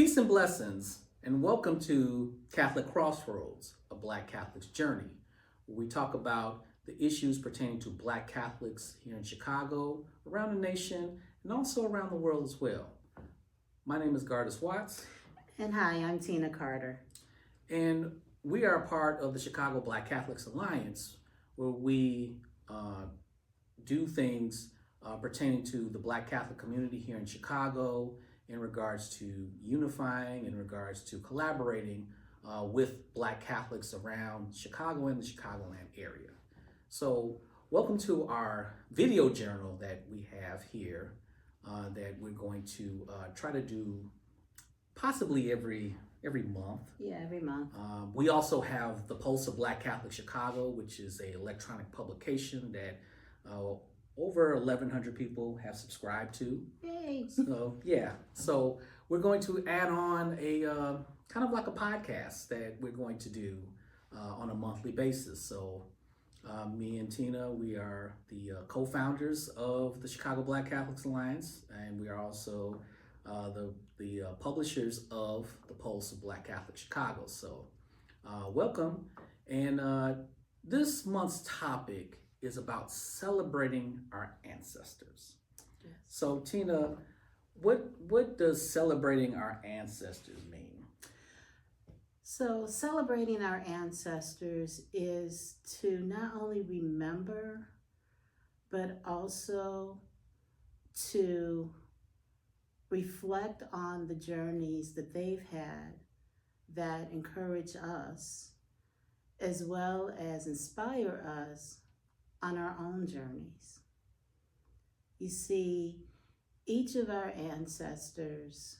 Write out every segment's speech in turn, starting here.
Peace and blessings, and welcome to Catholic Crossroads, a Black Catholic's journey, where we talk about the issues pertaining to Black Catholics here in Chicago, around the nation, and also around the world as well. My name is Gardis Watts. And hi, I'm Tina Carter. And we are a part of the Chicago Black Catholics Alliance, where we do things pertaining to the Black Catholic community here in Chicago, in regards to unifying, in regards to collaborating with Black Catholics around Chicago and the Chicagoland area. So welcome to our video journal that we have here that we're going to try to do possibly every month. Yeah, every month. We also have the Pulse of Black Catholic Chicago, which is an electronic publication that over 1,100 people have subscribed to. Yay! So yeah, so we're going to add on a kind of like a podcast that we're going to do on a monthly basis. So me and Tina, we are the co-founders of the Chicago Black Catholics Alliance, and we are also the publishers of the Pulse of Black Catholic Chicago. So welcome, and this month's topic is about celebrating our ancestors. Yes. So Tina, what does celebrating our ancestors mean? So celebrating our ancestors is to not only remember, but also to reflect on the journeys that they've had that encourage us, as well as inspire us on our own journeys. You see, each of our ancestors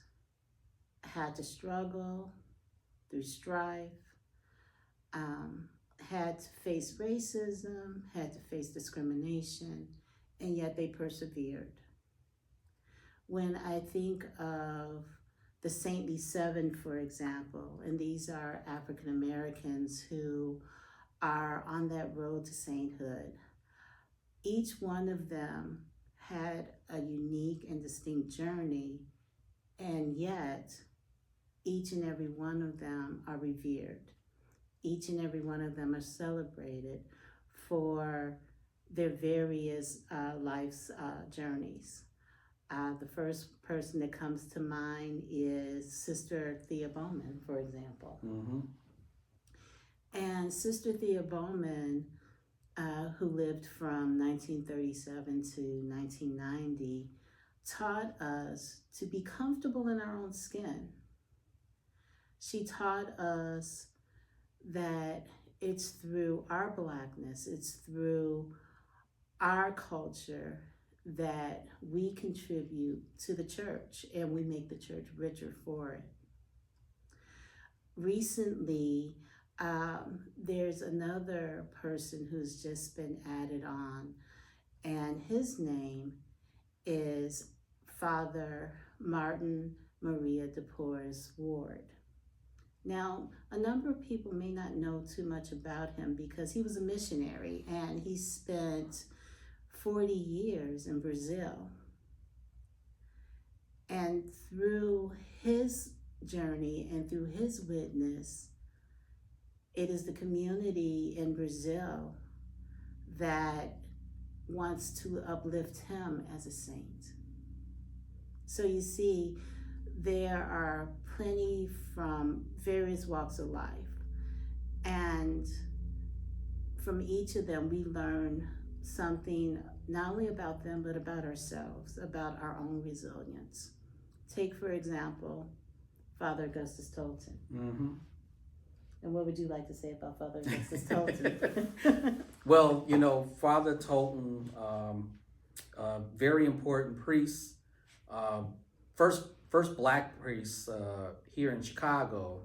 had to struggle through strife, had to face racism, had to face discrimination, and yet they persevered. When I think of the Saintly Seven, for example, and these are African Americans who are on that road to sainthood, each one of them had a unique and distinct journey, and yet each and every one of them are revered. Each and every one of them are celebrated for their various life's journeys. The first person that comes to mind is Sister Thea Bowman, for example. Mm-hmm. And Sister Thea Bowman, who lived from 1937 to 1990, taught us to be comfortable in our own skin. She taught us that it's through our Blackness, it's through our culture that we contribute to the church, and we make the church richer for it. Recently, there's another person who's just been added on, and his name is Father Martin Maria de Porres Ward. Now, a number of people may not know too much about him because he was a missionary and he spent 40 years in Brazil. And through his journey and through his witness, it is the community in Brazil that wants to uplift him as a saint. So you see, there are plenty from various walks of life. And from each of them, we learn something not only about them, but about ourselves, about our own resilience. Take, for example, Father Augustus Tolton. Mm-hmm. And what would you like to say about Father Augustus Tolton? Well, you know, Father Tolton, very important priest, first Black priest here in Chicago,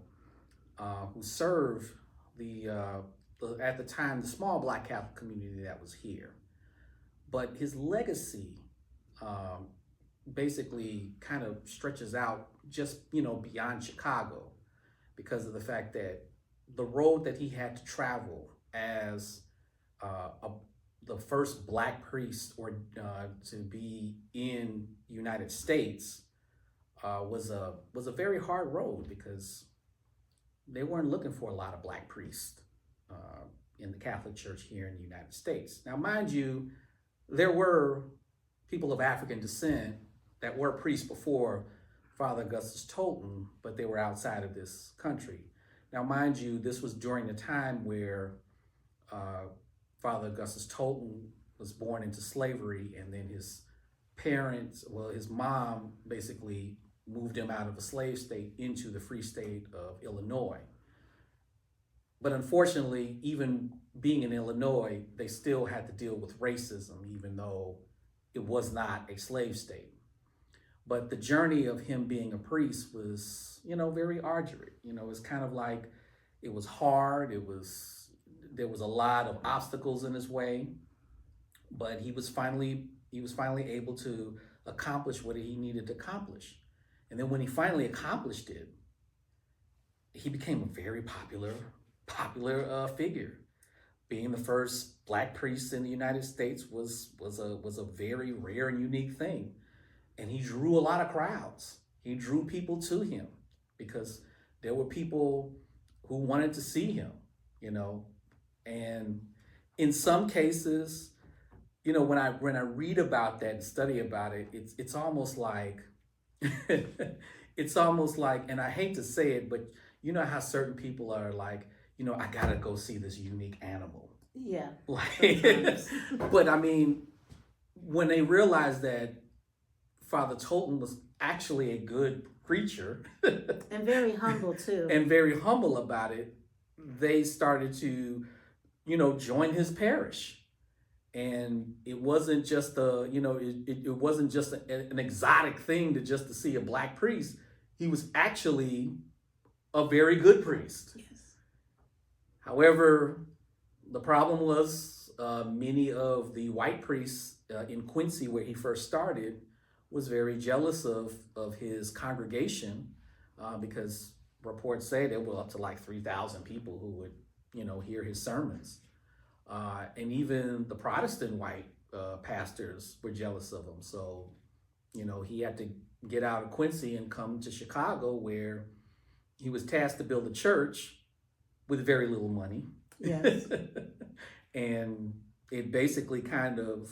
who served at the time the small Black Catholic community that was here. But his legacy basically kind of stretches out just beyond Chicago, because of the fact that the road that he had to travel as the first Black priest or to be in United States was a very hard road because they weren't looking for a lot of black priests in the Catholic Church here in the United States. Now, mind you, there were people of African descent that were priests before Father Augustus Tolton, but they were outside of this country. Now, mind you, this was during the time where Father Augustus Tolton was born into slavery, and then his parents, well, his mom basically moved him out of a slave state into the free state of Illinois. But unfortunately, even being in Illinois, they still had to deal with racism, even though it was not a slave state. But the journey of him being a priest was, very arduous. It's kind of like it was hard. There was a lot of obstacles in his way, but he was finally able to accomplish what he needed to accomplish. And then when he finally accomplished it, he became a very popular figure. Being the first black priest in the United States was a very rare and unique thing. And he drew a lot of crowds. He drew people to him because there were people who wanted to see him, And in some cases, when I read about that and study about it, it's almost like and I hate to say it, but you know how certain people are like, I gotta go see this unique animal. Yeah. But I mean, when they realized that Father Tolton was actually a good preacher and very humble too, and very humble about it, they started to, join his parish. And it wasn't just it wasn't just an exotic thing to see a black priest. He was actually a very good priest. Yes. However, the problem was many of the white priests in Quincy, where he first started, was very jealous of his congregation because reports say there were up to like 3,000 people who would, hear his sermons. And even the Protestant white pastors were jealous of him. So, he had to get out of Quincy and come to Chicago, where he was tasked to build a church with very little money. Yes. And it basically kind of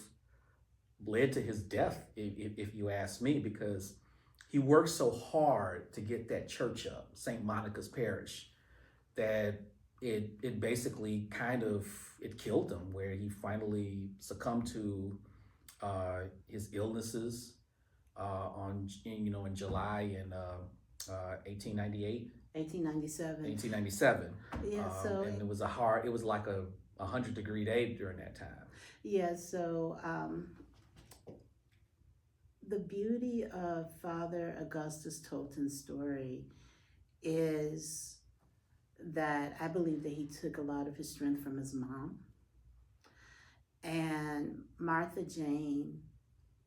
led to his death, if you ask me, because he worked so hard to get that church up, St. Monica's Parish, that it basically it killed him, where he finally succumbed to his illnesses in July in 1898. 1897. Yeah, and it was like a 100-degree day during that time. Yeah, so the beauty of Father Augustus Tolton's story is that I believe that he took a lot of his strength from his mom. And Martha Jane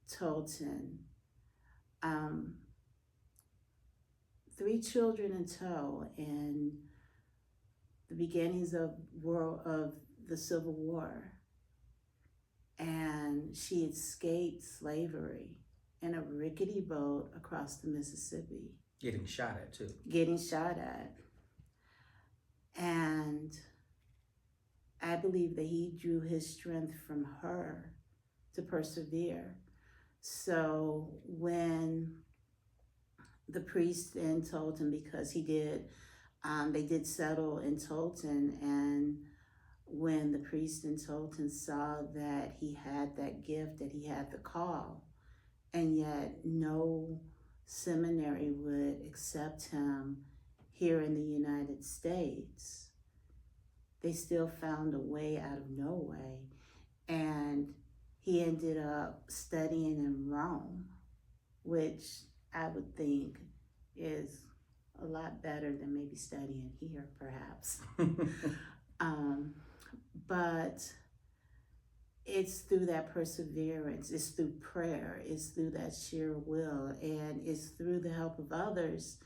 Tolton, 3 children in tow in the beginnings of the Civil War. And she escaped slavery in a rickety boat across the Mississippi. Getting shot at, too. And I believe that he drew his strength from her to persevere. So when the priest then told him, because they did settle in Tolton, and when the priest in Tolton saw that he had that gift, that he had the call, and yet no seminary would accept him here in the United States, they still found a way out of no way. And he ended up studying in Rome, which I would think is a lot better than maybe studying here, perhaps. But it's through that perseverance, it's through prayer, it's through that sheer will, and it's through the help of others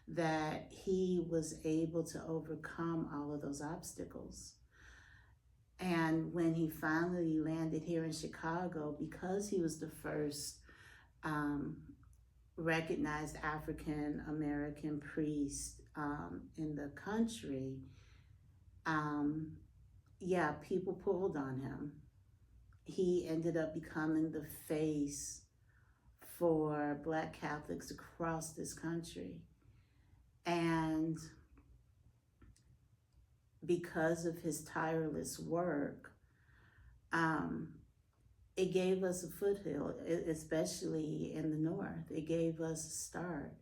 that he was able to overcome all of those obstacles. And when he finally landed here in Chicago, because he was the first recognized African American priest in the country, yeah, people pulled on him. He ended up becoming the face for Black Catholics across this country. And because of his tireless work, um, it gave us a foothold, especially in the North. It gave us a start.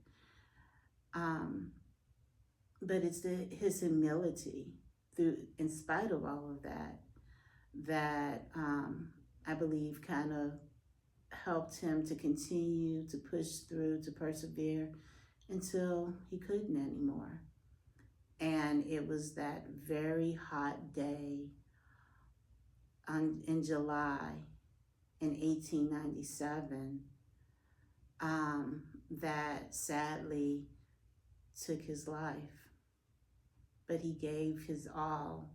But it's his humility, in spite of all of that, that I believe kind of helped him to continue to push through, to persevere until he couldn't anymore. And it was that very hot day in July in 1897 that sadly took his life. But he gave his all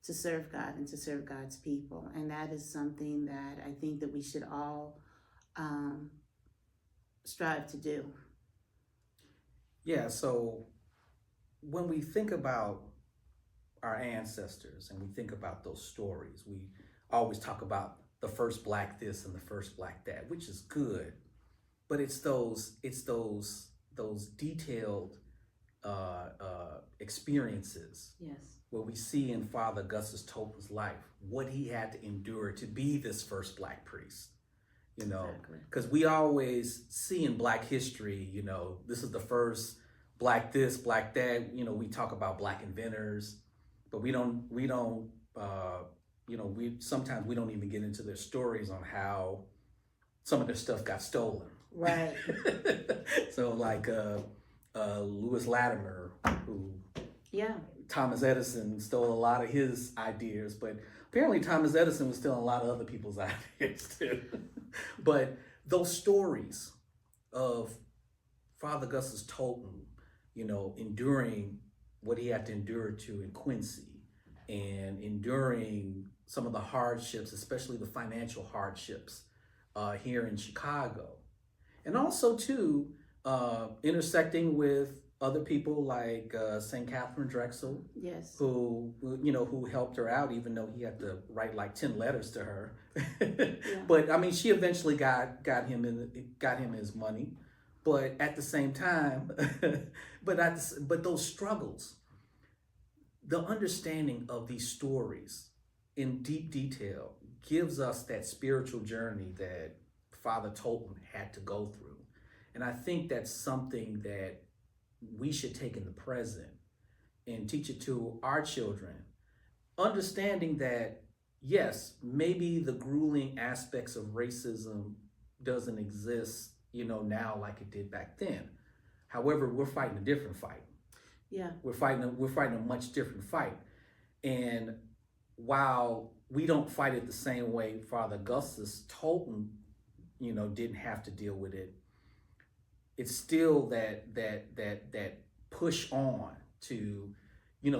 to serve God and to serve God's people. And that is something that I think that we should all strive to do. Yeah, so when we think about our ancestors and we think about those stories, we always talk about the first Black this and the first Black that, which is good, but it's those detailed experiences. Yes. Where we see in Father Augustus Tolton's life what he had to endure to be this first Black priest. You know, because we always see in Black history, you know, this is the first Black this, Black that. You know, we talk about Black inventors, but we sometimes we don't even get into their stories on how some of their stuff got stolen. Right. So like Lewis Latimer, who Thomas Edison stole a lot of his ideas, but apparently Thomas Edison was stealing a lot of other people's ideas too. But those stories of Father Augustus Tolton, you know, enduring what he had to endure to in Quincy and enduring some of the hardships, especially the financial hardships here in Chicago. And also too, intersecting with other people like St. Catherine Drexel, yes, who helped her out, even though he had to write like 10 letters to her. Yeah. But I mean, she eventually got him his money. But at the same time, but those struggles, the understanding of these stories in deep detail gives us that spiritual journey that Father Tolton had to go through. And I think that's something that we should take in the present and teach it to our children, understanding that, yes, maybe the grueling aspects of racism doesn't exist, now like it did back then. However, we're fighting a different fight. Yeah. We're fighting a much different fight. And while we don't fight it the same way Father Augustus Tolton, didn't have to deal with it, it's still that push on to,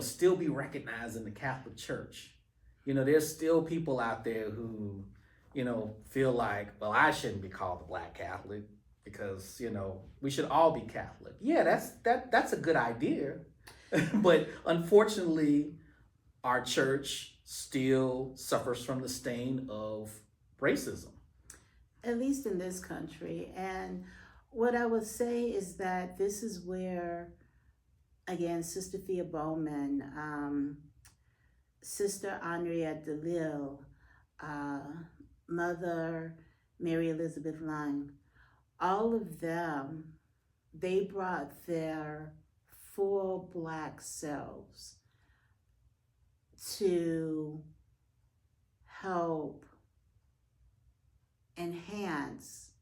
still be recognized in the Catholic Church. There's still people out there who, feel like, well, I shouldn't be called a Black Catholic because, we should all be Catholic. Yeah, that's a good idea. But unfortunately, our church still suffers from the stain of racism. At least in this country. And what I would say is that this is where, again, Sister Thea Bowman, Sister Henriette DeLille, Mother Mary Elizabeth Lang, all of them, they brought their full Black selves to help enhance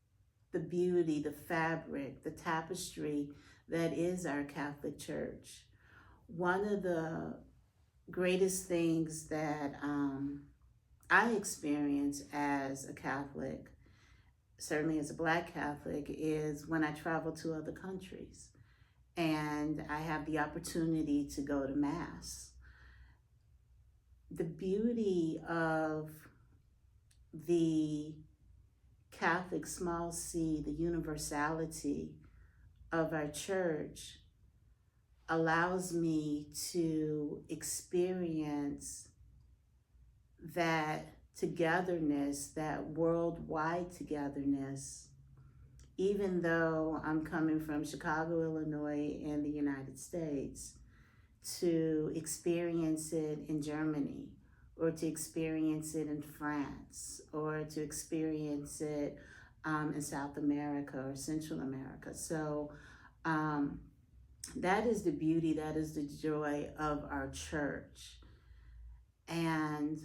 the beauty, the fabric, the tapestry that is our Catholic Church. One of the greatest things that I experience as a Catholic, certainly as a Black Catholic, is when I travel to other countries and I have the opportunity to go to Mass. The beauty of the Catholic small c, the universality of our church allows me to experience that togetherness, that worldwide togetherness, even though I'm coming from Chicago, Illinois, and the United States, to experience it in Germany, or to experience it in France, or to experience it in South America or Central America. So that is the beauty, that is the joy of our church. And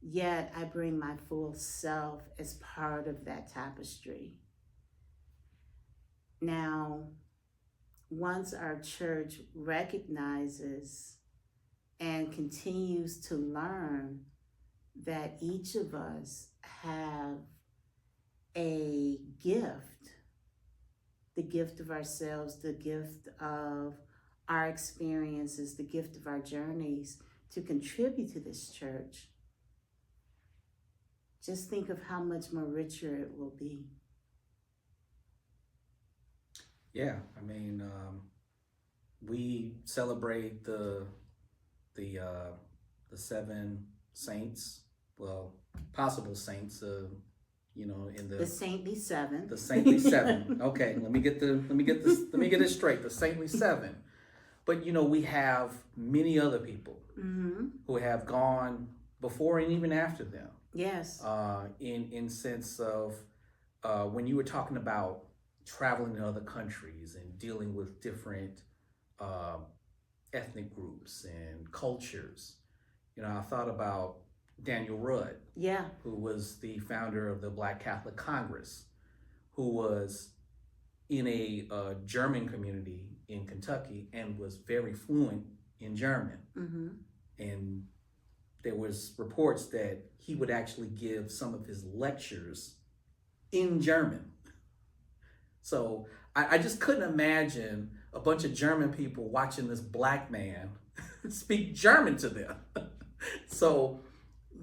yet I bring my full self as part of that tapestry. Now, once our church recognizes and continues to learn that each of us have a gift, the gift of ourselves, the gift of our experiences, the gift of our journeys to contribute to this church, just think of how much more richer it will be. Yeah, I mean, we celebrate the 7 saints, well, possible saints, in The saintly seven. the saintly 7. Okay, let me get this straight. The saintly 7. But we have many other people who have gone before and even after them. Yes. In sense of when you were talking about traveling to other countries and dealing with different ethnic groups and cultures, I thought about Daniel Rudd, Yeah. who was the founder of the Black Catholic Congress, who was in a German community in Kentucky and was very fluent in German. And there was reports that he would actually give some of his lectures in German. So I just couldn't imagine a bunch of German people watching this black man speak German to them. So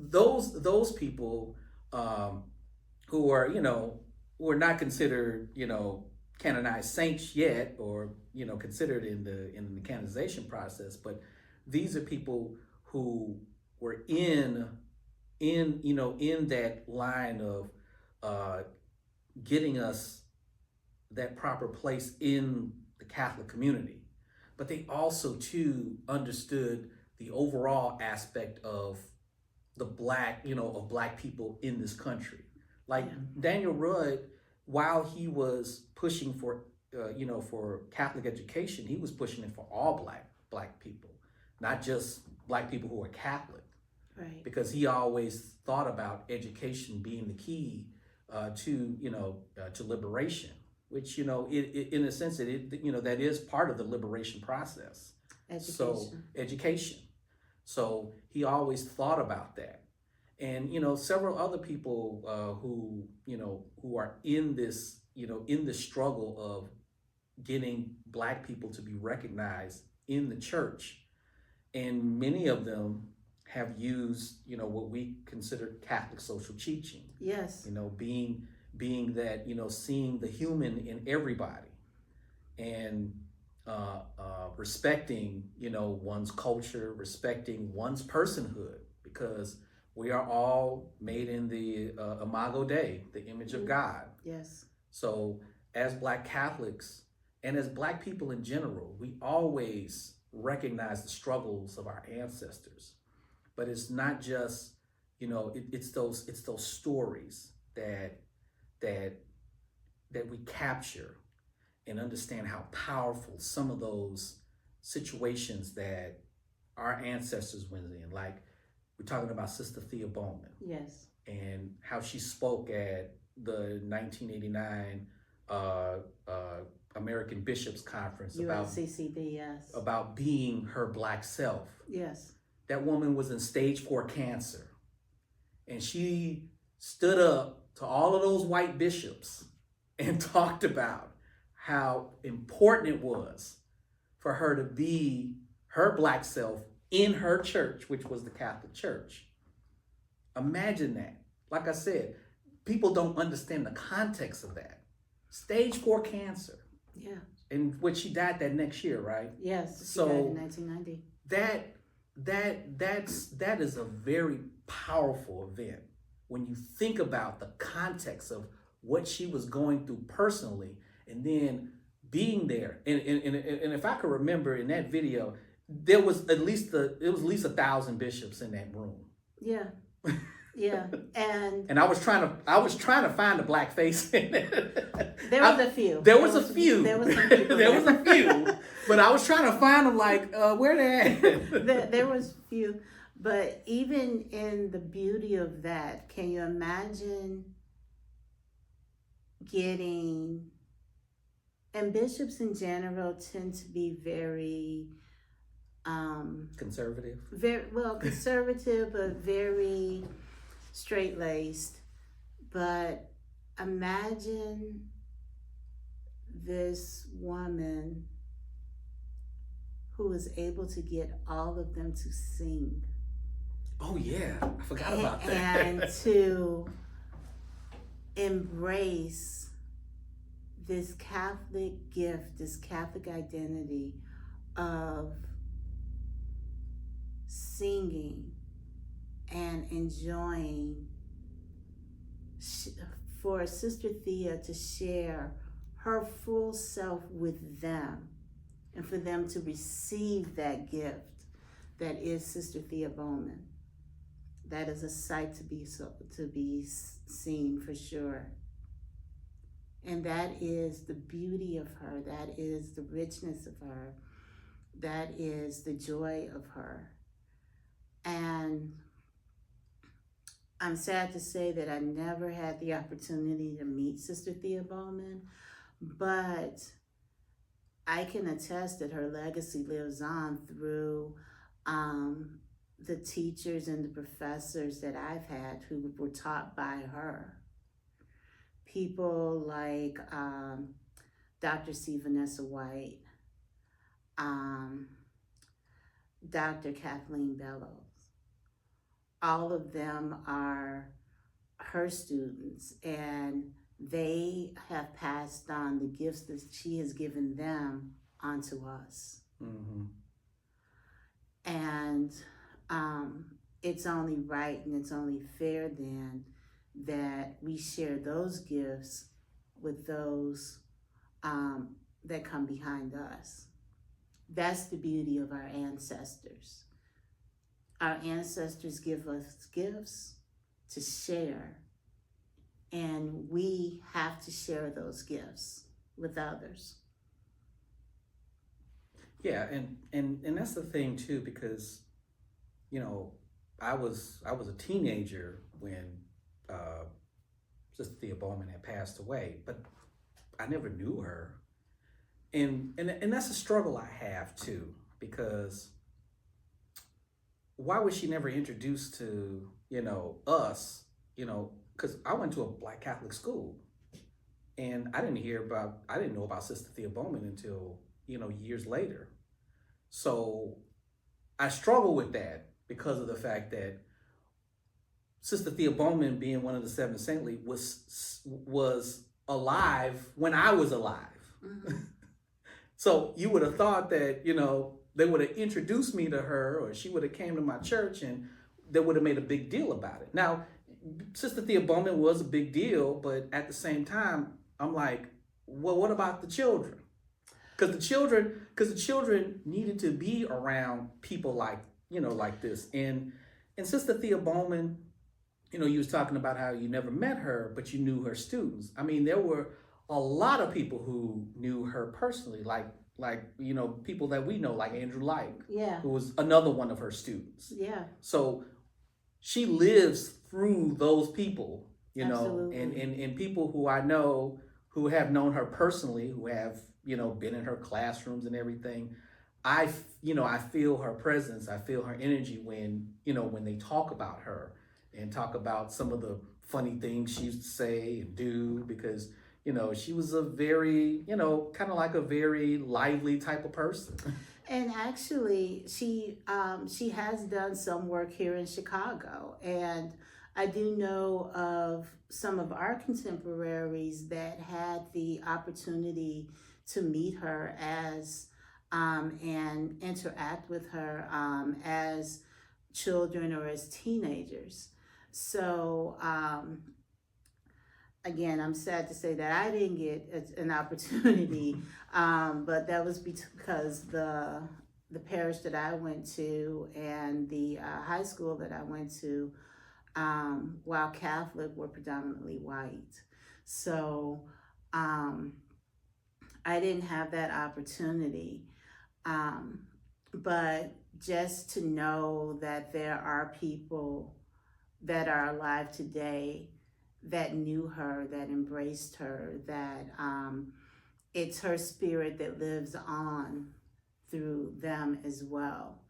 those people who are who are not considered canonized saints yet, or considered in the canonization process, but these are people who were in that line of getting us that proper place in the Catholic community. But they also too understood the overall aspect of the black people in this country. Like Daniel Rudd, while he was pushing for for Catholic education, he was pushing it for all black people, not just black people who are Catholic. Right. Because he always thought about education being the key to liberation, which in a sense that is part of the liberation process. Education. So education. So he always thought about that, and several other people who are in this in the struggle of getting black people to be recognized in the church, and many of them have used what we consider Catholic social teaching. Yes. Being that seeing the human in everybody, and respecting one's culture, respecting one's personhood, because we are all made in the Imago Dei, the image of God. Yes. So as Black Catholics and as Black people in general, we always recognize the struggles of our ancestors. But it's not just it's those stories that we capture and understand how powerful some of those situations that our ancestors went in. Like we're talking about Sister Thea Bowman. Yes. And how she spoke at the 1989 American Bishops Conference UNCCB, yes. about being her Black self. Yes. That woman was in stage 4 cancer. And she stood up to all of those white bishops and talked about how important it was for her to be her Black self in her church, which was the Catholic Church. Imagine that. Like I said, people don't understand the context of that. Stage 4 cancer, Yeah. in which she died that next year, right? Yes. She So died in 1990. that is a very powerful event when you think about the context of what she was going through personally, and then being there. And if I could remember in that video, there was at least 1,000 bishops in that room. Yeah. Yeah. And I was trying to find a black face in it. there was a few. There was a few. There was some people. There was a few. But I was trying to find them, like, where they at? There was few. But even in the beauty of that, can you imagine getting, and bishops in general tend to be very Conservative. very well conservative, but very straight-laced. But imagine this woman who was able to get all of them to sing. Oh yeah, I forgot about that. And to embrace this Catholic gift, this Catholic identity of singing and enjoying, for Sister Thea to share her full self with them, and for them to receive that gift that is Sister Thea Bowman. That is a sight to be seen for sure. And that is the beauty of her. That is the richness of her. That is the joy of her. And I'm sad to say that I never had the opportunity to meet Sister Thea Bowman, but I can attest that her legacy lives on through the teachers and the professors that I've had who were taught by her. People like Dr. C. Vanessa White, Dr. Kathleen Bellows. All of them are her students, and they have passed on the gifts that she has given them onto us. Mm-hmm. And it's only right and it's only fair then that we share those gifts with those that come behind us. That's the beauty of our ancestors. Our ancestors give us gifts to share, and we have to share those gifts with others. Yeah, and that's the thing too, because I was a teenager when Sister Thea Bowman had passed away, but I never knew her, and that's a struggle I have too, because why was she never introduced to us? Because I went to a Black Catholic school, and I didn't know about Sister Thea Bowman until years later. So I struggle with that because of the fact that Sister Thea Bowman, being one of the seven saintly, was alive when I was alive. Mm-hmm. So you would have thought that they would have introduced me to her, or she would have came to my church, and they would have made a big deal about it. Now, Sister Thea Bowman was a big deal, but at the same time, I'm like, well, what about the children? Because the children needed to be around people like this. And Sister Thea Bowman, you was talking about how you never met her, but you knew her students. I mean, there were a lot of people who knew her personally, like people that we know, like Andrew Light, yeah, who was another one of her students. Yeah. So she lives through those people, Absolutely. and people who I know who have known her personally, who have been in her classrooms and everything. I feel her presence. I feel her energy when they talk about her and talk about some of the funny things she used to say and do, because she was a very kind of like a very lively type of person. And actually, she has done some work here in Chicago, and I do know of some of our contemporaries that had the opportunity to meet her as and interact with her as children or as teenagers. So, again, I'm sad to say that I didn't get an opportunity, but that was because the parish that I went to and the high school that I went to, while Catholic, were predominantly white. So I didn't have that opportunity. Um, but just to know that there are people that are alive today that knew her, that embraced her, that it's her spirit that lives on through them as well.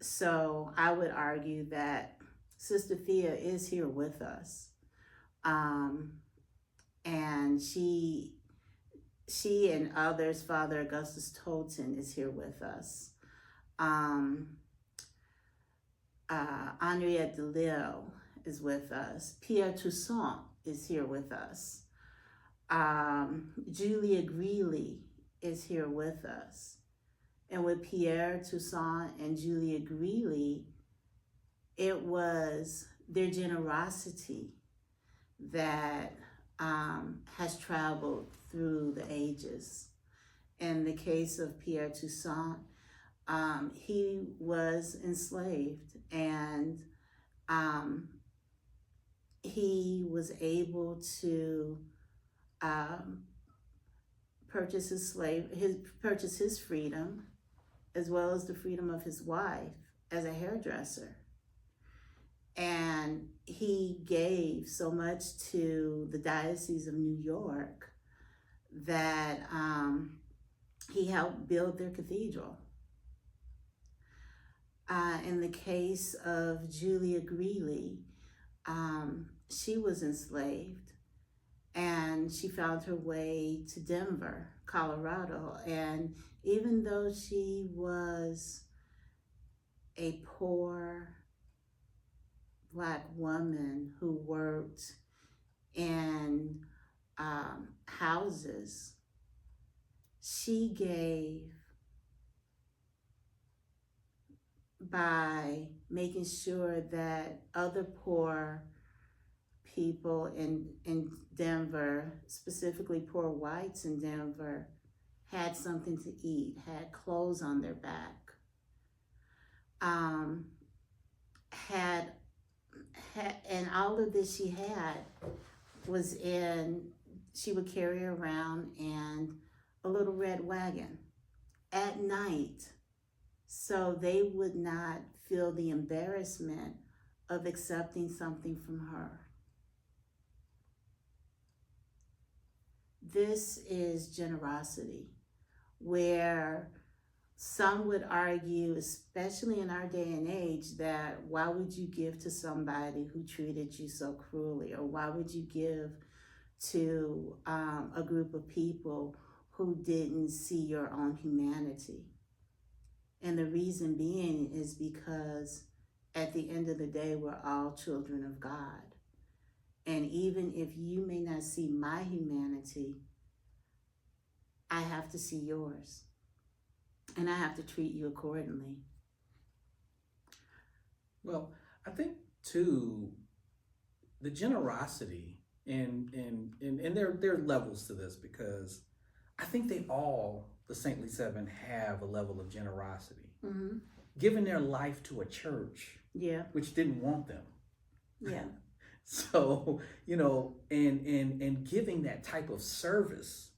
So I would argue that Sister Thea is here with us. And she and others, Father Augustus Tolton is here with us. Henriette DeLille is with us. Pierre Toussaint is here with us. Julia Greeley is here with us. And with Pierre Toussaint and Julia Greeley, it was their generosity that has traveled through the ages. In the case of Pierre Toussaint, he was enslaved, and he was able to purchase his freedom, as well as the freedom of his wife as a hairdresser. And he gave so much to the Diocese of New York that he helped build their cathedral. In the case of Julia Greeley, she was enslaved, and she found her way to Denver, Colorado. And even though she was a poor Black woman who worked in houses, she gave by making sure that other poor people in Denver, specifically poor whites in Denver, had something to eat, had clothes on their back, and all of this she had was she would carry around in a little red wagon at night, so they would not feel the embarrassment of accepting something from her. This is generosity, where some would argue, especially in our day and age, that why would you give to somebody who treated you so cruelly? Or why would you give to a group of people who didn't see your own humanity? And the reason being is because at the end of the day, we're all children of God. And even if you may not see my humanity, I have to see yours. And I have to treat you accordingly. Well, I think too, the generosity and there are levels to this, because I think the Saintly Seven have a level of generosity, giving their life to a church, which didn't want them. Yeah. So, and giving that type of service,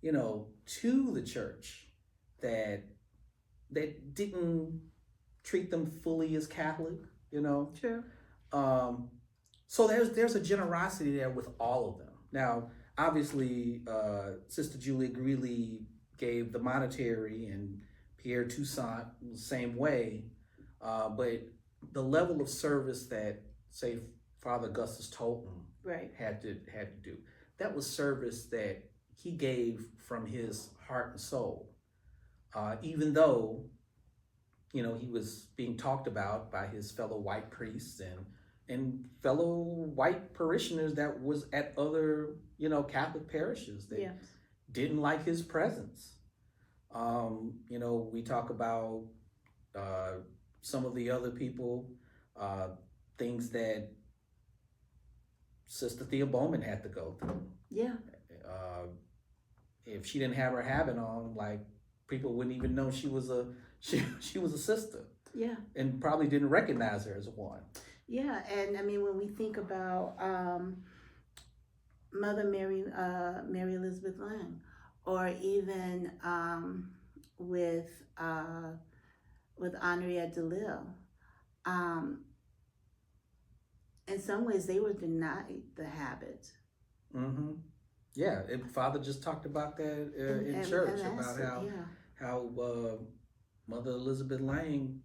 to the church that didn't treat them fully as Catholic, True. So there's a generosity there with all of them. Now, obviously, Sister Julia Greeley gave the monetary, and Pierre Toussaint the same way, but the level of service that, say, Father Augustus Tolton had to do, that was service that he gave from his heart and soul. Even though, he was being talked about by his fellow white priests and fellow white parishioners that was at other, Catholic parishes that Yeah. didn't like his presence. We talk about uh, some of the other people, uh, things that Sister Thea Bowman had to go through. Yeah. Uh, if she didn't have her habit on, like, people wouldn't even know she was a she was a sister. Yeah. And probably didn't recognize her as one. Yeah, and I mean when we think about Mother Mary, Mary Elizabeth Lang, or even with uh, with Henriette DeLille, um, in some ways they were denied the habit. Mm-hmm. Yeah, Father just talked about that in church about how Mother Elizabeth Lang,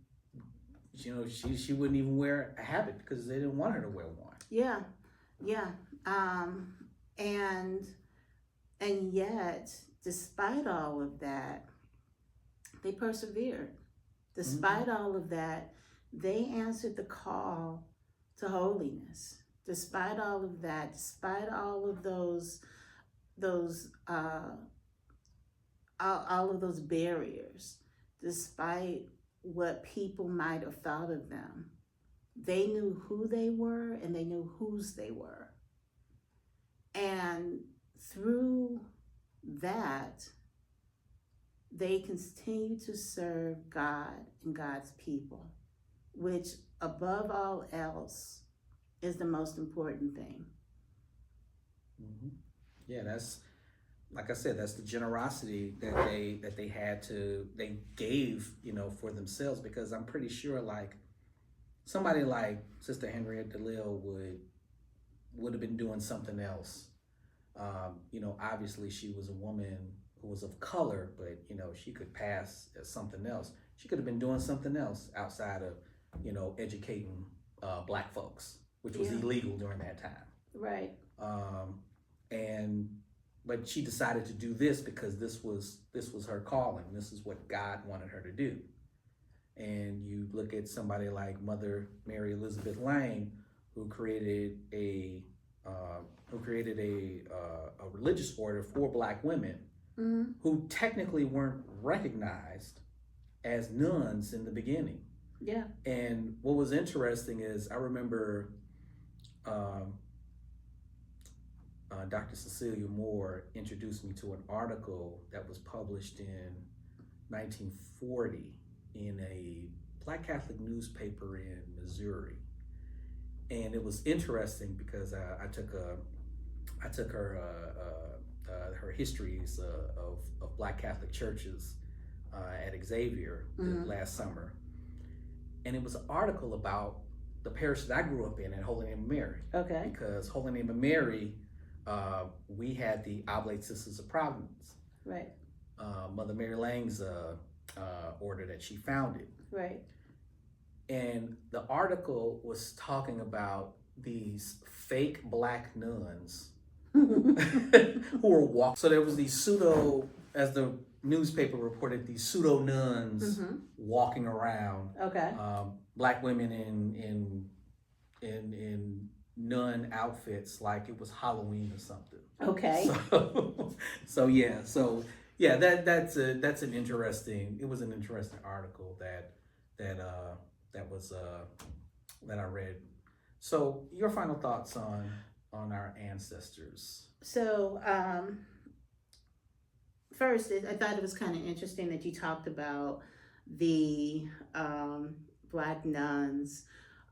she wouldn't even wear a habit because they didn't want her to wear one. Yeah, yeah, and yet, despite all of that, they persevered. Despite all of that, they answered the call to holiness. Despite all of that, despite all of those all of those barriers, despite what people might have thought of them, they knew who they were and they knew whose they were. And through that, they continue to serve God and God's people, which above all else is the most important thing. Mm-hmm. Yeah, that's, like I said, that's the generosity that they gave, for themselves, because I'm pretty sure, like, somebody like Sister Henriette DeLille would have been doing something else. Obviously she was a woman who was of color, but she could pass as something else. She could have been doing something else outside of, educating Black folks, which was illegal during that time. Right. But she decided to do this because this was her calling. This is what God wanted her to do. And you look at somebody like Mother Mary Elizabeth Lang, who created a religious order for Black women, who technically weren't recognized as nuns in the beginning. Yeah. And what was interesting is I remember Dr. Cecilia Moore introduced me to an article that was published in 1940 in a Black Catholic newspaper in Missouri. And it was interesting because I took her her histories of Black Catholic churches at Xavier last summer, and it was an article about the parish that I grew up in Holy Name of Mary. Okay. Because Holy Name of Mary, we had the Oblate Sisters of Providence. Right. Mother Mary Lang's order that she founded. Right. And the article was talking about these fake Black nuns who were walking. So there was these pseudo, as the newspaper reported, these pseudo nuns walking around. Okay. Black women in nun outfits like it was Halloween or something. Okay. So that's an interesting. It was an interesting article that I read. So your final thoughts on our ancestors? So first, I thought it was kind of interesting that you talked about the Black nuns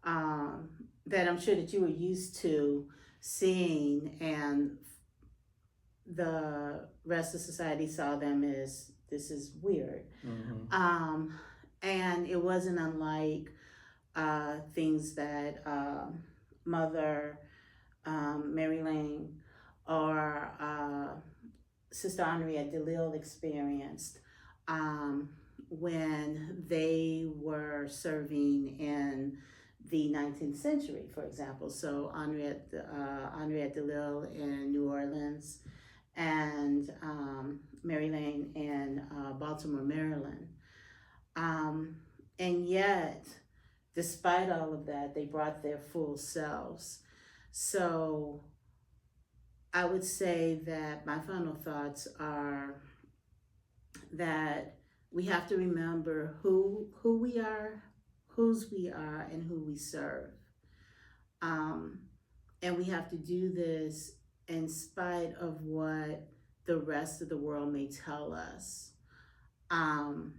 that I'm sure that you were used to seeing, and the rest of society saw them as, this is weird. And it wasn't unlike things that Mother Mary Lang or Sister Henriette DeLille experienced when they were serving in the 19th century, for example. So Henriette DeLille in New Orleans, and Mary Lang in Baltimore, Maryland. And yet despite all of that, they brought their full selves. So I would say that my final thoughts are that we have to remember who we are, whose we are, and who we serve. And we have to do this in spite of what the rest of the world may tell us. And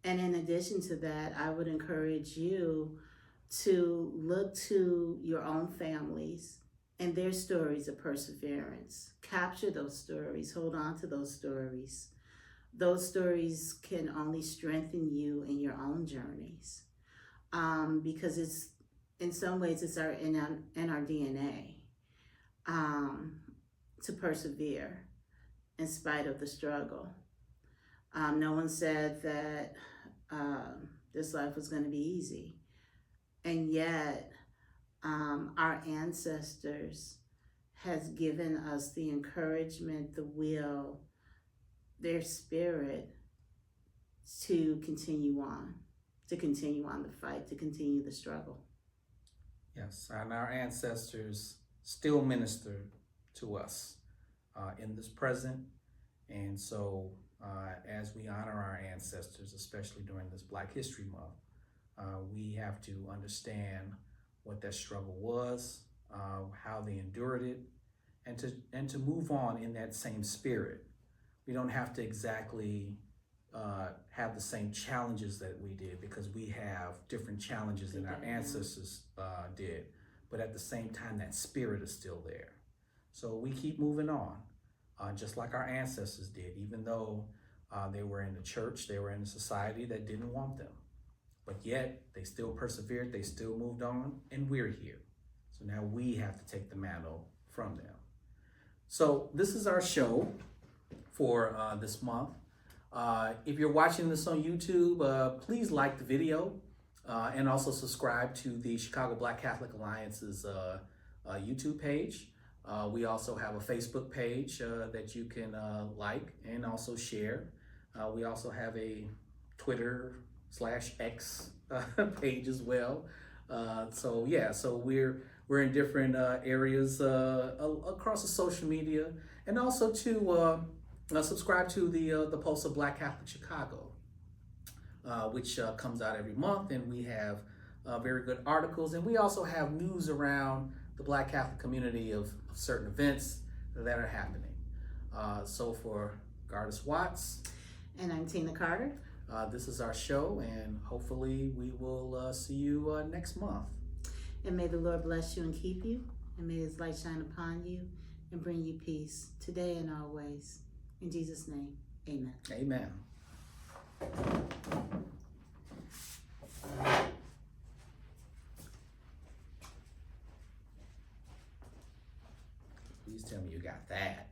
in addition to that, I would encourage you to look to your own families and their stories of perseverance. Capture those stories, hold on to those stories. Those stories can only strengthen you in your own journeys, because it's, in some ways, it's in our DNA, to persevere in spite of the struggle. No one said that this life was going to be easy, and yet our ancestors has given us the encouragement, the will, their spirit to continue on the fight, to continue the struggle. Yes, and our ancestors still minister to us in this present. And so as we honor our ancestors, especially during this Black History Month, we have to understand what that struggle was, how they endured it, and to move on in that same spirit. We don't have to exactly have the same challenges that we did, because we have different challenges than our ancestors did. But at the same time, that spirit is still there. So we keep moving on, just like our ancestors did, even though they were in the church, they were in a society that didn't want them. But yet, they still persevered, they still moved on, and we're here. So now we have to take the mantle from them. So this is our show for this month. If you're watching this on YouTube, please like the video and also subscribe to the Chicago Black Catholic Alliance's YouTube page. We also have a Facebook page that you can like and also share. We also have a Twitter/X page as well. So we're in different areas across the social media, and also to subscribe to the Pulse of Black Catholic Chicago, which comes out every month, and we have very good articles, and we also have news around the Black Catholic community of certain events that are happening. So for Gardis Watts. And I'm Tina Carter. This is our show, and hopefully we will see you next month. And may the Lord bless you and keep you, and may His light shine upon you and bring you peace today and always. In Jesus' name, amen. Amen. Please tell me you got that.